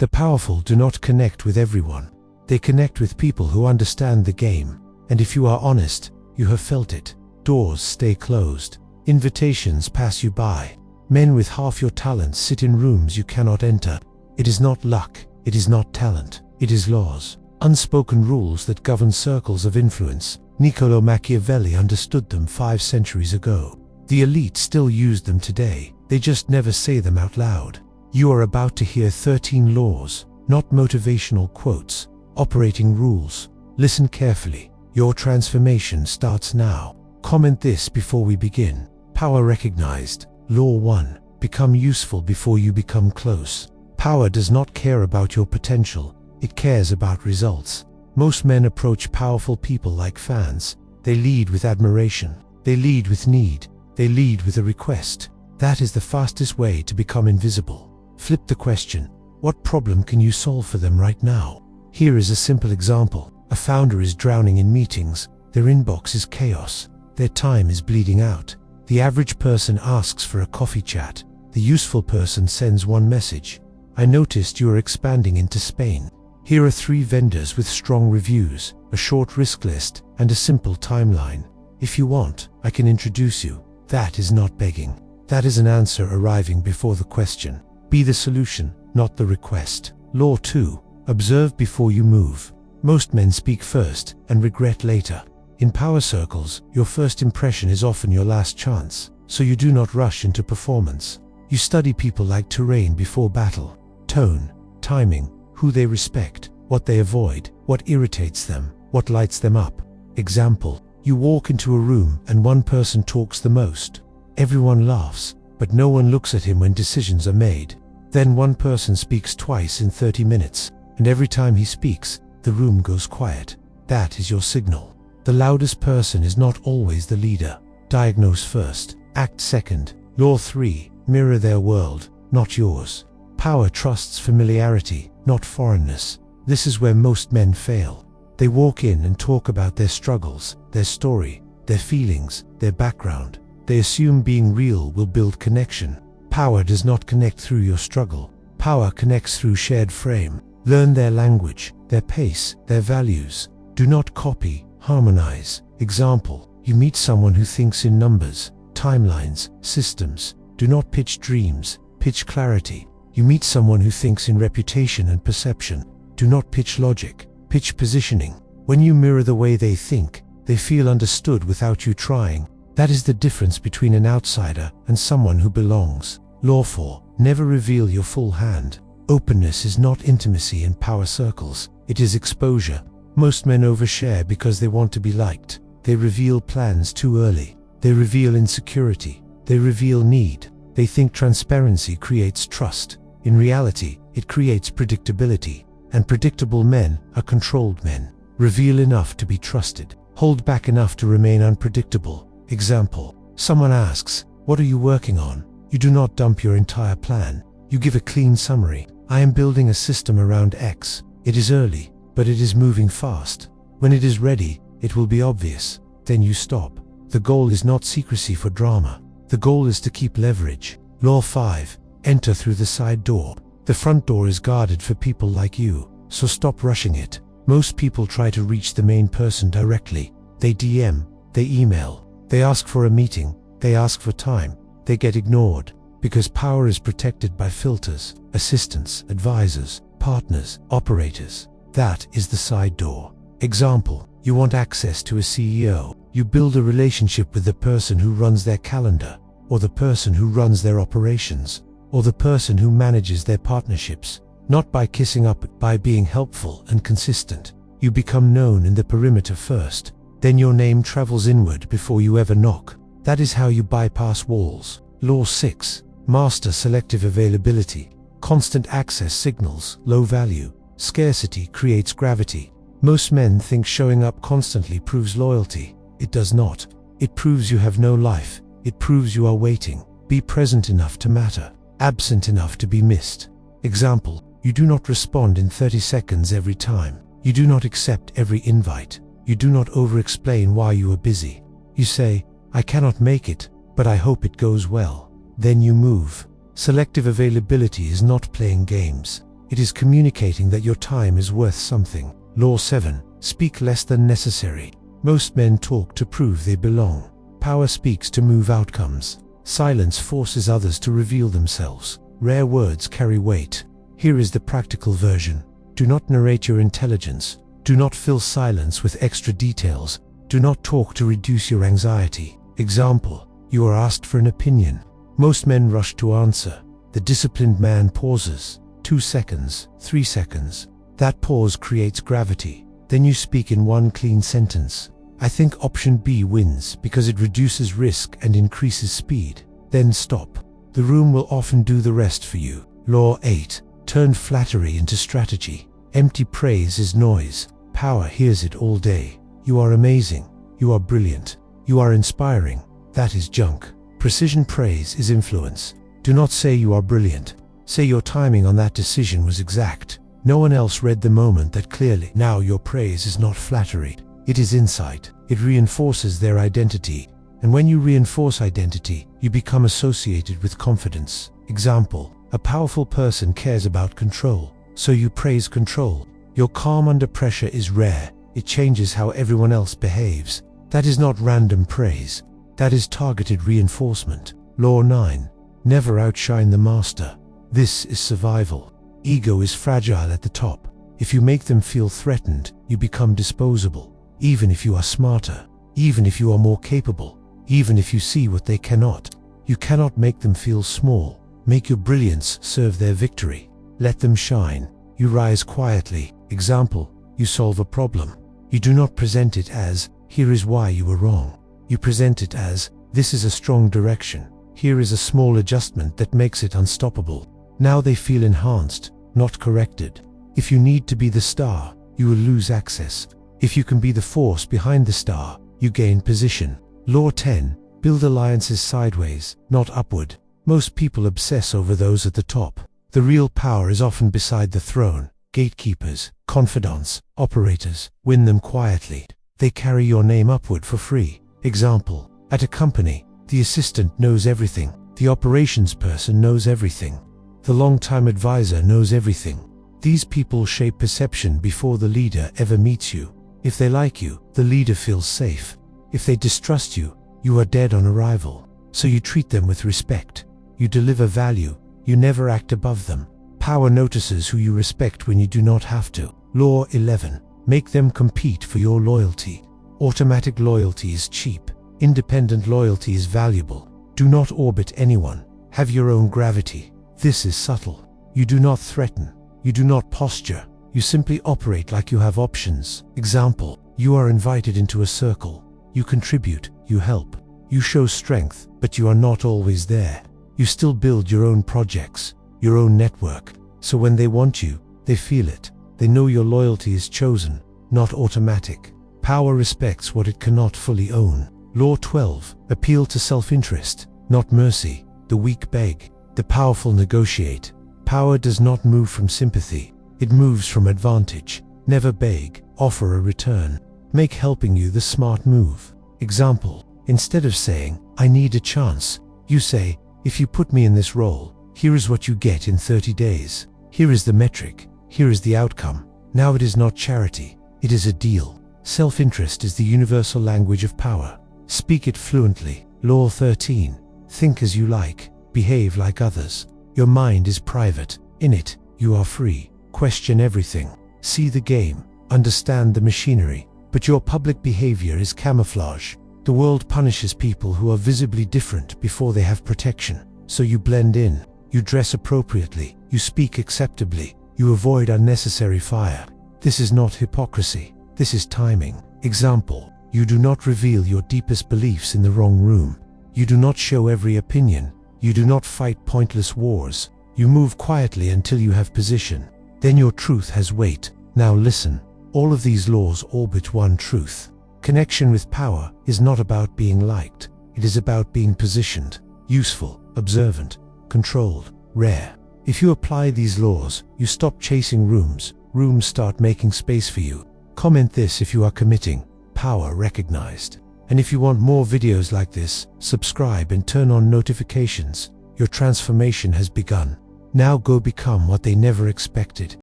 The powerful do not connect with everyone. They connect with people who understand the game. And if you are honest, you have felt it. Doors stay closed. Invitations pass you by. Men with half your talents sit in rooms you cannot enter. It is not luck. It is not talent. It is laws. Unspoken rules that govern circles of influence. Niccolò Machiavelli understood them 5 centuries ago. The elite still use them today. They just never say them out loud. You are about to hear 13 laws, not motivational quotes. Operating rules. Listen carefully. Your transformation starts now. Comment this before we begin. Power recognized. Law 1. Become useful before you become close. Power does not care about your potential. It cares about results. Most men approach powerful people like fans. They lead with admiration. They lead with need. They lead with a request. That is the fastest way to become invisible. Flip the question. What problem can you solve for them right now? Here is a simple example. A founder is drowning in meetings. Their inbox is chaos. Their time is bleeding out. The average person asks for a coffee chat. The useful person sends one message. I noticed you are expanding into Spain. Here are 3 vendors with strong reviews, a short risk list, and a simple timeline. If you want, I can introduce you. That is not begging. That is an answer arriving before the question. Be the solution, not the request. Law 2. Observe before you move. Most men speak first and regret later. In power circles, your first impression is often your last chance, so you do not rush into performance. You study people like terrain before battle. Tone, timing, who they respect, what they avoid, what irritates them, what lights them up. Example, you walk into a room and one person talks the most. Everyone laughs, but no one looks at him when decisions are made. Then one person speaks twice in 30 minutes, and every time he speaks, the room goes quiet. That is your signal. The loudest person is not always the leader. Diagnose first, act second. Law 3. Mirror their world, not yours. Power trusts familiarity, not foreignness. This is where most men fail. They walk in and talk about their struggles, their story, their feelings, their background. They assume being real will build connection. Power does not connect through your struggle. Power connects through shared frame. Learn their language, their pace, their values. Do not copy, harmonize. Example, you meet someone who thinks in numbers, timelines, systems. Do not pitch dreams, pitch clarity. You meet someone who thinks in reputation and perception. Do not pitch logic, pitch positioning. When you mirror the way they think, they feel understood without you trying. That is the difference between an outsider and someone who belongs. Law 4. Never reveal your full hand. Openness is not intimacy in power circles. It is exposure. Most men overshare because they want to be liked. They reveal plans too early. They reveal insecurity. They reveal need. They think transparency creates trust. In reality, it creates predictability. And predictable men are controlled men. Reveal enough to be trusted. Hold back enough to remain unpredictable. Example, someone asks, "What are you working on?" You do not dump your entire plan. You give a clean summary. I am building a system around X. It is early, but it is moving fast. When it is ready, it will be obvious. Then you stop. The goal is not secrecy for drama. The goal is to keep leverage. Law 5. Enter through the side door. The front door is guarded for people like you, so stop rushing it. Most people try to reach the main person directly. They DM, they email, they ask for a meeting, they ask for time, they get ignored. Because power is protected by filters, assistants, advisors, partners, operators. That is the side door. Example, you want access to a CEO. You build a relationship with the person who runs their calendar, or the person who runs their operations, or the person who manages their partnerships. Not by kissing up, but by being helpful and consistent. You become known in the perimeter first. Then your name travels inward before you ever knock. That is how you bypass walls. Law 6. Master selective availability. Constant access signals low value. Scarcity creates gravity. Most men think showing up constantly proves loyalty. It does not. It proves you have no life. It proves you are waiting. Be present enough to matter. Absent enough to be missed. Example, you do not respond in 30 seconds every time. You do not accept every invite. You do not over-explain why you are busy. You say, "I cannot make it, but I hope it goes well." Then you move. Selective availability is not playing games. It is communicating that your time is worth something. Law 7. Speak less than necessary. Most men talk to prove they belong. Power speaks to move outcomes. Silence forces others to reveal themselves. Rare words carry weight. Here is the practical version. Do not narrate your intelligence. Do not fill silence with extra details. Do not talk to reduce your anxiety. Example: you are asked for an opinion. Most men rush to answer. The disciplined man pauses. 2 seconds, 3 seconds. That pause creates gravity. Then you speak in one clean sentence. I think option B wins because it reduces risk and increases speed. Then stop. The room will often do the rest for you. Law 8. Turn flattery into strategy. Empty praise is noise. Power hears it all day. You are amazing. You are brilliant. You are inspiring. That is junk. Precision praise is influence. Do not say you are brilliant. Say your timing on that decision was exact. No one else read the moment that clearly. Now your praise is not flattery. It is insight. It reinforces their identity. And when you reinforce identity, you become associated with confidence. Example: a powerful person cares about control, so you praise control. Your calm under pressure is rare. It changes how everyone else behaves. That is not random praise. That is targeted reinforcement. Law 9. Never outshine the master. This is survival. Ego is fragile at the top. If you make them feel threatened, you become disposable. Even if you are smarter, even if you are more capable, even if you see what they cannot, you cannot make them feel small. Make your brilliance serve their victory. Let them shine. You rise quietly. Example: you solve a problem. You do not present it as, here is why you were wrong. You present it as, this is a strong direction. Here is a small adjustment that makes it unstoppable. Now they feel enhanced, not corrected. If you need to be the star, you will lose access. If you can be the force behind the star, you gain position. Law 10. Build alliances sideways, not upward. Most people obsess over those at the top. The real power is often beside the throne. Gatekeepers, confidants, operators, win them quietly. They carry your name upward for free. Example: at a company, the assistant knows everything. The operations person knows everything. The long-time advisor knows everything. These people shape perception before the leader ever meets you. If they like you, the leader feels safe. If they distrust you, you are dead on arrival. So you treat them with respect. You deliver value. You never act above them. Power notices who you respect when you do not have to. Law 11. Make them compete for your loyalty. Automatic loyalty is cheap. Independent loyalty is valuable. Do not orbit anyone. Have your own gravity. This is subtle. You do not threaten. You do not posture. You simply operate like you have options. Example: you are invited into a circle. You contribute. You help. You show strength, but you are not always there. You still build your own projects, your own network. So when they want you, they feel it. They know your loyalty is chosen, not automatic. Power respects what it cannot fully own. Law 12. Appeal to self-interest, not mercy. The weak beg. The powerful negotiate. Power does not move from sympathy. It moves from advantage. Never beg, offer a return. Make helping you the smart move. Example: instead of saying, I need a chance, you say, if you put me in this role, here is what you get in 30 days. Here is the metric. Here is the outcome. Now it is not charity. It is a deal. Self-interest is the universal language of power. Speak it fluently. Law 13. Think as you like. Behave like others. Your mind is private. In it, you are free. Question everything. See the game. Understand the machinery. But your public behavior is camouflage. The world punishes people who are visibly different before they have protection. So you blend in. You dress appropriately. You speak acceptably. You avoid unnecessary fire. This is not hypocrisy. This is timing. Example: you do not reveal your deepest beliefs in the wrong room. You do not show every opinion. You do not fight pointless wars. You move quietly until you have position. Then your truth has weight. Now listen. All of these laws orbit one truth. Connection with power is not about being liked. It is about being positioned, useful, observant, controlled, rare. If you apply these laws, you stop chasing rooms. Rooms start making space for you. Comment this if you are committing. Power recognized. And if you want more videos like this, subscribe and turn on notifications. Your transformation has begun. Now go become what they never expected.